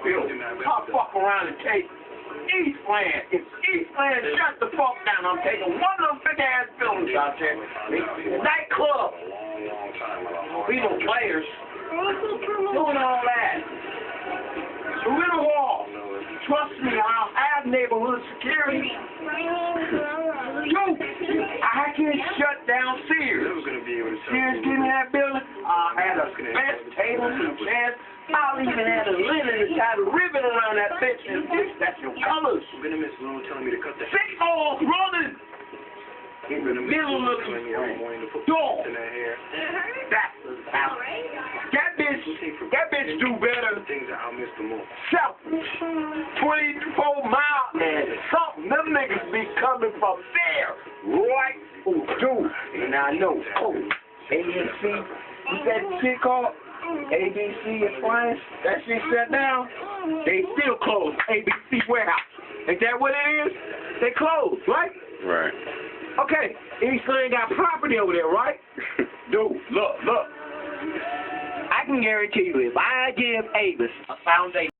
building. I'll fuck around and take Eastland. If Eastland shut the fuck down, I'm taking one of them big-ass buildings out there. Nightclub. We no players. Doing all that. Surrender wall. Trust me, I'll have neighborhood security. Dude, I can shut down Sears. Sears give me that building. I'll have the best tables and chairs. I'll even have the linen and tie the ribbon around that bitch. And that's your colors. Six balls running in the middle of the door. That bitch do better. Selfish. 24 miles and something. Them niggas be coming from there. Right? Oh, dude. And I know. Oh, AMC. What's that shit called? ABC Appliance. That shit shut down. They still closed. ABC Warehouse. Ain't that what it is? They closed, right? Right. Okay. Eastland got property over there, right? Dude, look. I can guarantee you, if I give Avis a foundation,